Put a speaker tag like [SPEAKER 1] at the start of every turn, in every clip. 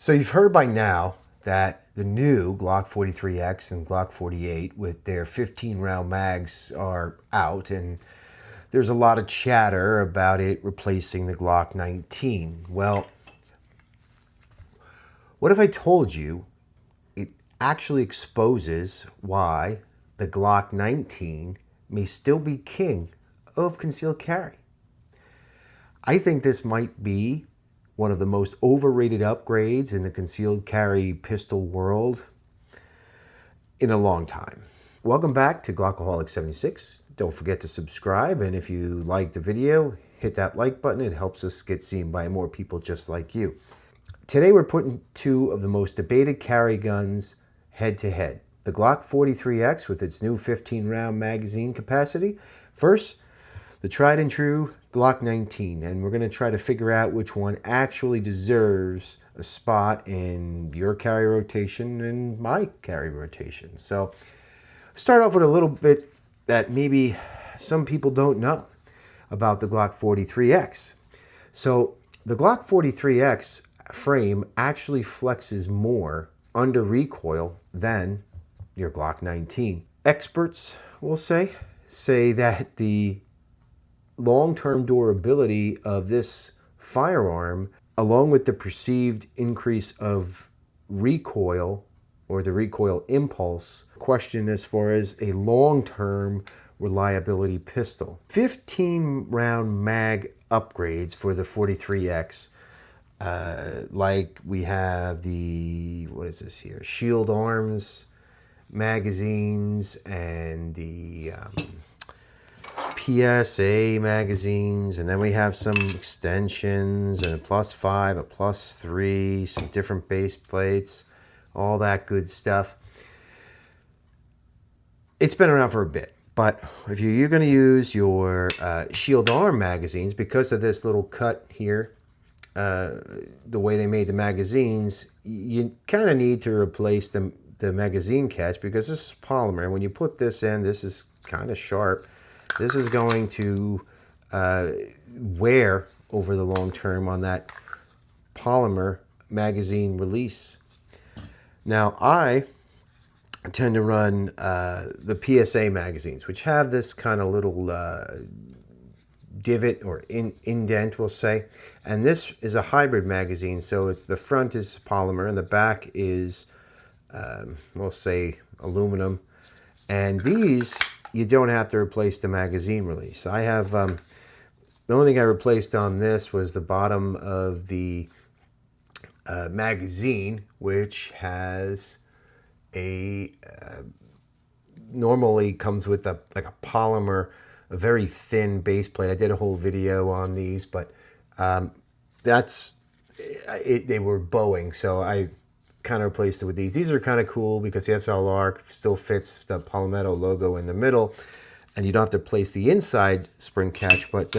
[SPEAKER 1] So you've heard by now that the new Glock 43X and Glock 48 with their 15 round mags are out, and there's a lot of chatter about it replacing the Glock 19. Well, what if I told you it actually exposes why the Glock 19 may still be king of concealed carry? I think this might be one of the most overrated upgrades in the concealed carry pistol world in a long time. Welcome back to Glockaholic76. Don't forget to subscribe, and if you like the video, hit that like button. It helps us get seen by more people just like you. Today we're putting two of the most debated carry guns head to head. The Glock 43X with its new 15 round magazine capacity. First, the tried and true Glock 19, and we're going to try to figure out which one actually deserves a spot in your carry rotation and my carry rotation. So start off with a little bit that maybe some people don't know about the Glock 43X. So the Glock 43X frame actually flexes more under recoil than your Glock 19. Experts will say that the long-term durability of this firearm, along with the perceived increase of recoil or the recoil impulse, question as far as a long-term reliability pistol. 15 round mag upgrades for the 43X, like we have the, what is this here, shield arms magazines and the PSA magazines, and then we have some extensions and a +5, a +3, some different base plates, all that good stuff. It's been around for a bit, but if you're going to use your shield arm magazines, because of this little cut here, the way they made the magazines, you kind of need to replace the magazine catch, because this is polymer. When you put this in, this is kind of sharp. This is going to wear over the long term on that polymer magazine release. Now, I tend to run the PSA magazines, which have this kind of little divot or indent, we'll say. And this is a hybrid magazine, so it's the front is polymer and the back is, we'll say, aluminum. And these, you don't have to replace the magazine release. I have, the only thing I replaced on this was the bottom of the magazine, which has a, normally comes with like a polymer, a very thin base plate. I did a whole video on these, but that's, they were bowing, so I kind of replaced it with these. These are kind of cool because the SLR still fits the Palmetto logo in the middle, and you don't have to place the inside spring catch. But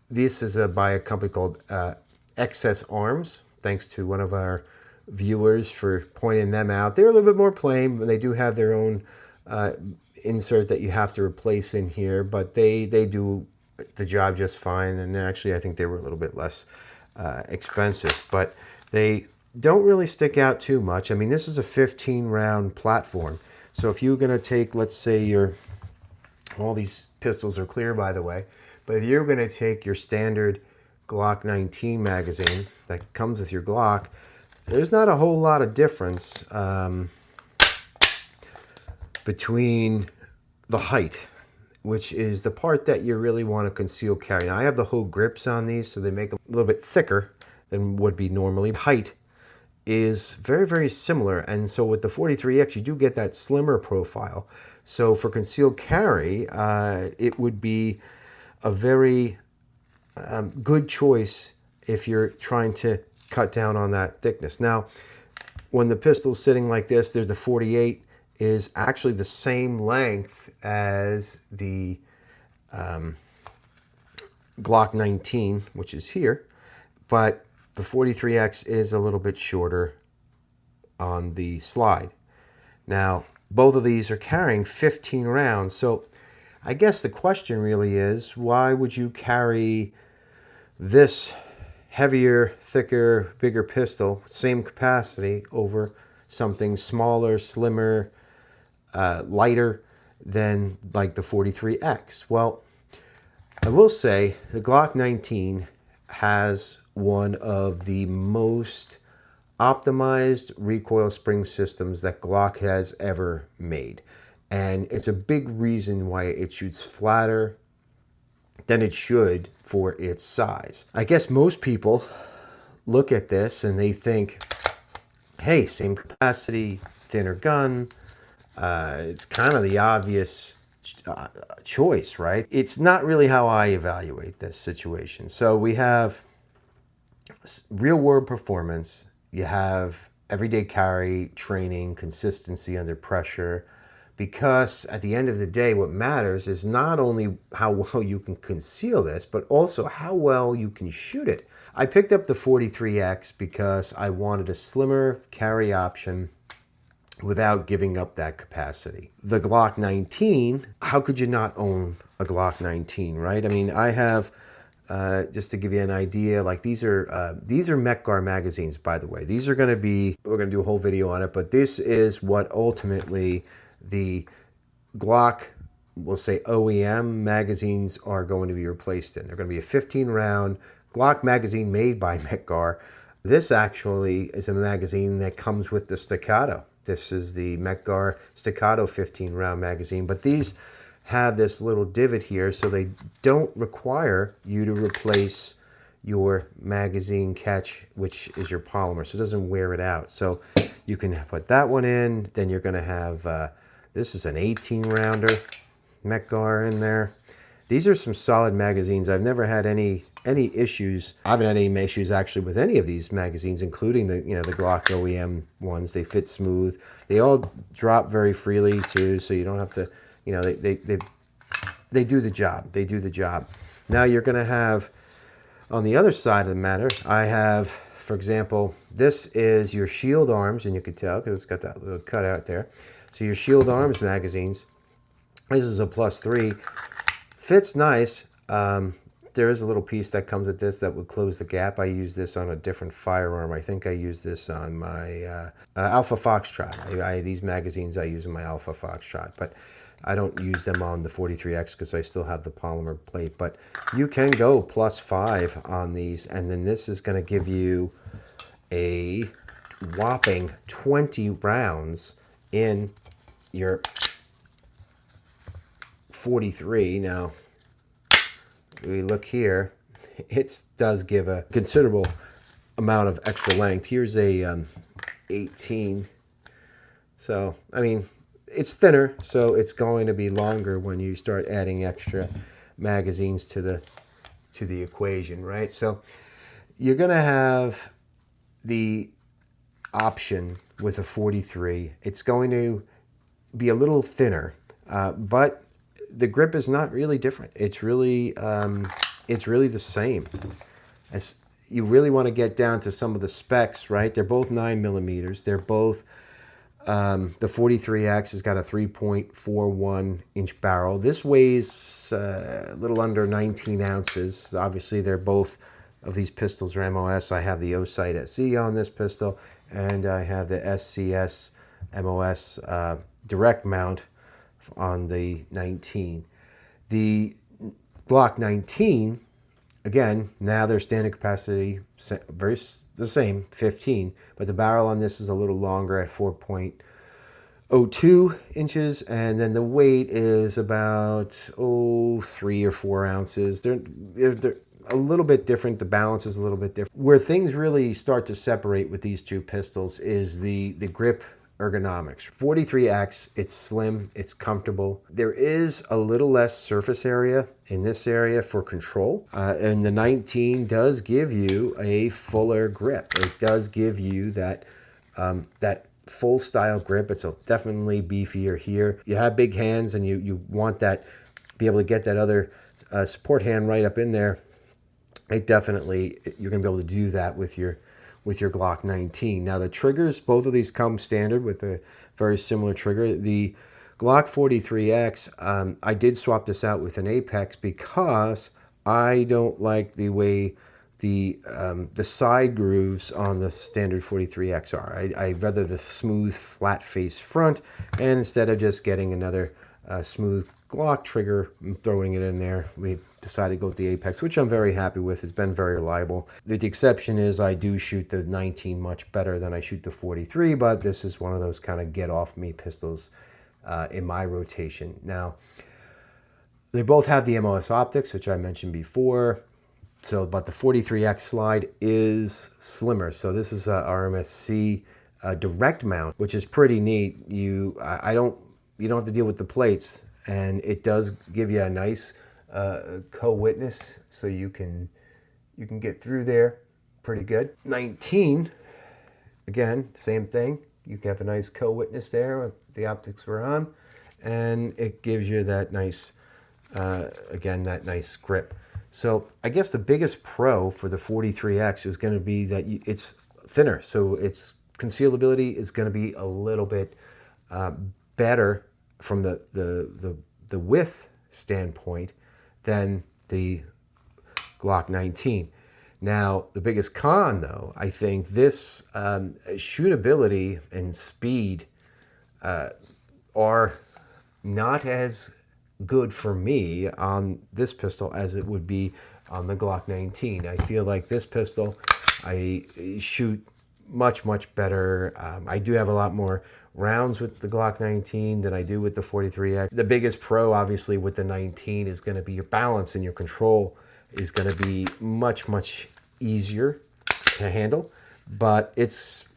[SPEAKER 1] this is by a company called Excess Arms. Thanks to one of our viewers for pointing them out. They're a little bit more plain, but they do have their own insert that you have to replace in here, but they do the job just fine. And actually, I think they were a little bit less expensive, but they don't really stick out too much. I mean, this is a 15 round platform. So if you're going to take, let's say all these pistols are clear, by the way, but if you're going to take your standard Glock 19 magazine that comes with your Glock, there's not a whole lot of difference between the height, which is the part that you really want to conceal carry. Now, I have the whole grips on these, so they make them a little bit thicker than would be normally. Height is very, very similar, and so with the 43X, you do get that slimmer profile. So for concealed carry, it would be a very good choice if you're trying to cut down on that thickness. Now, when the pistol's sitting like this, there's the 48 is actually the same length as the Glock 19, which is here, but the 43X is a little bit shorter on the slide. Now, both of these are carrying 15 rounds, so I guess the question really is, why would you carry this heavier, thicker, bigger pistol, same capacity, over something smaller, slimmer, lighter than like the 43X? Well, I will say the Glock 19 has one of the most optimized recoil spring systems that Glock has ever made. And it's a big reason why it shoots flatter than it should for its size. I guess most people look at this and they think, hey, same capacity, thinner gun. It's kind of the obvious choice, right? It's not really how I evaluate this situation. So we have real world performance, you have everyday carry, training, consistency under pressure, because at the end of the day, what matters is not only how well you can conceal this, but also how well you can shoot it. I picked up the 43X because I wanted a slimmer carry option without giving up that capacity. The Glock 19, how could you not own a Glock 19, right? I mean, I have, just to give you an idea, like these are Mekgar magazines, by the way. These are going to be, we're going to do a whole video on it, but this is what ultimately the Glock, we'll say OEM magazines are going to be replaced in. They're going to be a 15-round Glock magazine made by Mekgar. This actually is a magazine that comes with the staccato. This is the Mekgar staccato 15-round magazine, but these have this little divot here, so they don't require you to replace your magazine catch, which is your polymer, so it doesn't wear it out. So you can put that one in, then you're going to have, this is an 18-rounder Mekgar in there. These are some solid magazines. I've never had any issues. I haven't had any issues actually with any of these magazines, including the the Glock OEM ones. They fit smooth. They all drop very freely too, so you don't have to, they do the job. They do the job. Now you're going to have, on the other side of the matter, I have, for example, this is your Shield Arms, and you can tell because it's got that little cutout there. So your Shield Arms magazines. This is a +3. Fits nice. There is a little piece that comes with this that would close the gap. I use this on a different firearm. I think I use this on my Alpha Foxtrot. These magazines I use in my Alpha Foxtrot, but I don't use them on the 43X because I still have the polymer plate. But you can go +5 on these, and then this is going to give you a whopping 20 rounds in your 43. Now, we look here, it does give a considerable amount of extra length. Here's a 18. So, I mean, it's thinner, so it's going to be longer when you start adding extra magazines to the equation, right? So, you're going to have the option with a 43. It's going to be a little thinner, but the grip is not really different. It's really the same. As you really want to get down to some of the specs, right? They're both 9mm. They're both, the 43X has got a 3.41 inch barrel. This weighs a little under 19 ounces. Obviously, they're both of these pistols are MOS. I have the O-Sight SE on this pistol, and I have the SCS MOS direct mount on the 19. The Glock 19, again, now their standard capacity very the same, 15, but the barrel on this is a little longer at 4.02 inches, and then the weight is about 3 or 4 ounces. They're a little bit different. The balance is a little bit different. Where things really start to separate with these two pistols is the grip ergonomics. 43X, it's slim, it's comfortable. There is a little less surface area in this area for control, and the 19 does give you a fuller grip. It does give you that that full style grip. It's definitely beefier here. You have big hands and you want that, be able to get that other support hand right up in there. It definitely, you're gonna be able to do that with your Glock 19. Now the triggers, both of these come standard with a very similar trigger. The Glock 43X, I did swap this out with an Apex because I don't like the way the side grooves on the standard 43X are. I rather the smooth flat face front, and instead of just getting another smooth Glock trigger and throwing it in there, we decided to go with the Apex, which I'm very happy with. It's been very reliable. The exception is I do shoot the 19 much better than I shoot the 43, but this is one of those kind of get off me pistols in my rotation. Now, they both have the MOS optics, which I mentioned before. So, but the 43X slide is slimmer. So this is a RMSC direct mount, which is pretty neat. You don't have to deal with the plates, and it does give you a nice co-witness, so you can get through there pretty good. 19, again, same thing. You can have a nice co-witness there with the optics we're on, and it gives you that nice, again, that nice grip. So I guess the biggest pro for the 43X is going to be that it's thinner. So its concealability is going to be a little bit better from the width standpoint than the Glock 19. Now, the biggest con, though, I think this shootability and speed are not as good for me on this pistol as it would be on the Glock 19. I feel like this pistol, I shoot much better. I do have a lot more rounds with the Glock 19 than I do with the 43X. The biggest pro, obviously, with the 19 is going to be your balance, and your control is going to be much easier to handle, but it's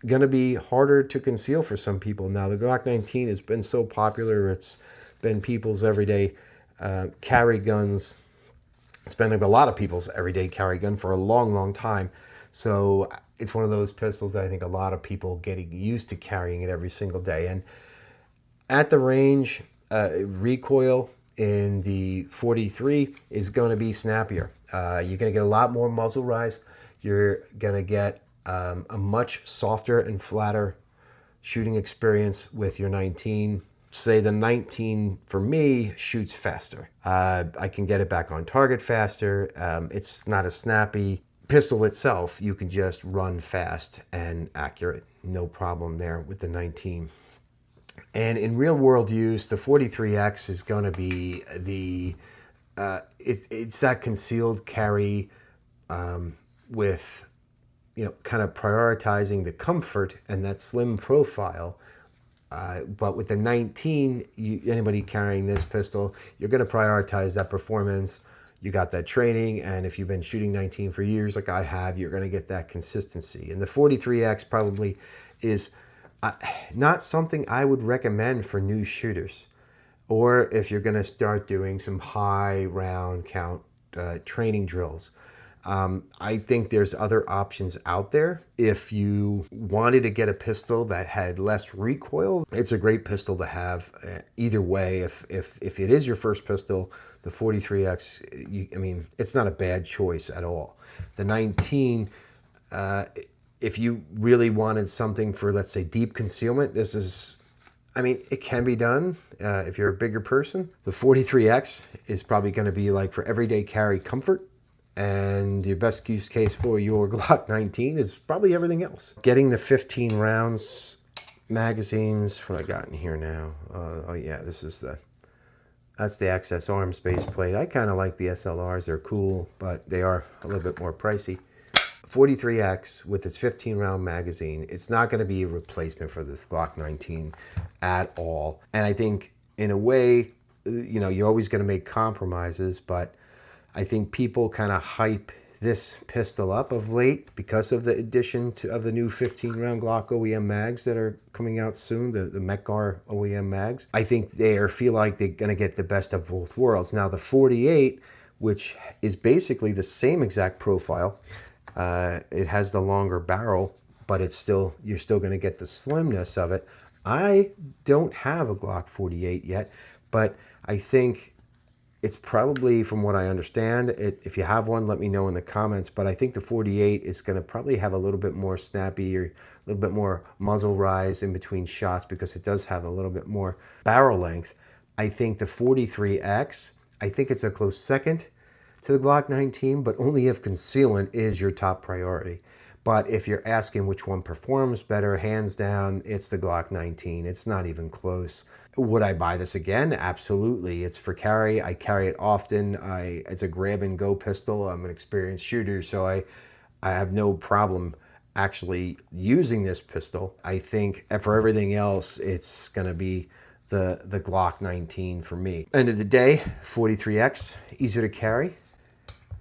[SPEAKER 1] going to be harder to conceal for some people. Now, the Glock 19 has been so popular, it's been people's everyday carry guns. It's been a lot of people's everyday carry gun for a long time. So it's one of those pistols that I think a lot of people getting used to carrying it every single day. And at the range, recoil in the 43 is going to be snappier. You're going to get a lot more muzzle rise. You're going to get a much softer and flatter shooting experience with your 19. Say the 19 for me shoots faster. I can get it back on target faster. It's not a snappy pistol itself. You can just run fast and accurate. No problem there with the 19. And in real world use, the 43X is going to be the it's that concealed carry with, you know, kind of prioritizing the comfort and that slim profile. But with the 19, anybody carrying this pistol, you're going to prioritize that performance. You got that training, and if you've been shooting 19 for years like I have, you're going to get that consistency. And the 43X probably is not something I would recommend for new shooters, or if you're going to start doing some high round count training drills. I think there's other options out there. If you wanted to get a pistol that had less recoil, it's a great pistol to have. Either way, if it is your first pistol, the 43X, I mean, it's not a bad choice at all. The 19, if you really wanted something for, let's say, deep concealment, this is, I mean, it can be done if you're a bigger person. The 43X is probably going to be like for everyday carry comfort. And your best use case for your Glock 19 is probably everything else. Getting the 15 rounds magazines, what I got in here now. Oh yeah, that's the Access Arms base plate. I kind of like the SLRs. They're cool, but they are a little bit more pricey. 43X with its 15 round magazine, it's not going to be a replacement for this Glock 19 at all. And I think in a way, you know, you're always going to make compromises, but I think people kind of hype this pistol up of late because of the addition of the new 15-round Glock OEM mags that are coming out soon, the Mekgar OEM mags. I think they feel like they're going to get the best of both worlds. Now, the 48, which is basically the same exact profile, it has the longer barrel, but you're still going to get the slimness of it. I don't have a Glock 48 yet, but I think it's probably, from what I understand, if you have one, let me know in the comments, but I think the 48 is going to probably have a little bit more snappy or a little bit more muzzle rise in between shots because it does have a little bit more barrel length. I think the 43X, I think it's a close second to the Glock 19, but only if concealment is your top priority. But if you're asking which one performs better, hands down, it's the Glock 19. It's not even close. Would I buy this again? Absolutely. It's for carry. I carry it often. It's a grab and go pistol. I'm an experienced shooter, so I have no problem actually using this pistol. I think for everything else, it's going to be the Glock 19 for me. End of the day, 43X, easier to carry.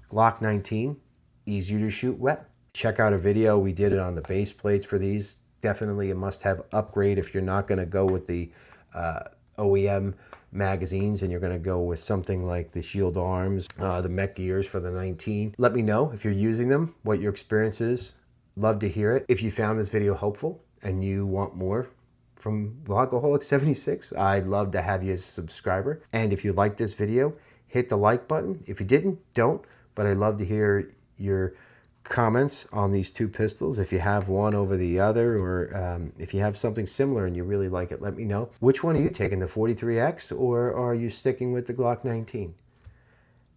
[SPEAKER 1] Glock 19, easier to shoot wet. Check out a video. We did it on the base plates for these. Definitely a must-have upgrade if you're not going to go with the OEM magazines and you're going to go with something like the Shield Arms, the Mech Gears for the 19. Let me know if you're using them, what your experience is. Love to hear it. If you found this video helpful and you want more from Glockaholic76, I'd love to have you as a subscriber. And if you like this video, hit the like button. If you didn't, don't. But I'd love to hear your comments on these two pistols. If you have one over the other, or if you have something similar and you really like it, let me know. Which one are you taking, the 43X, or are you sticking with the Glock 19?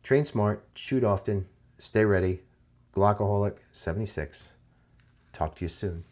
[SPEAKER 1] Train smart, shoot often, stay ready. Glockaholic76. Talk to you soon.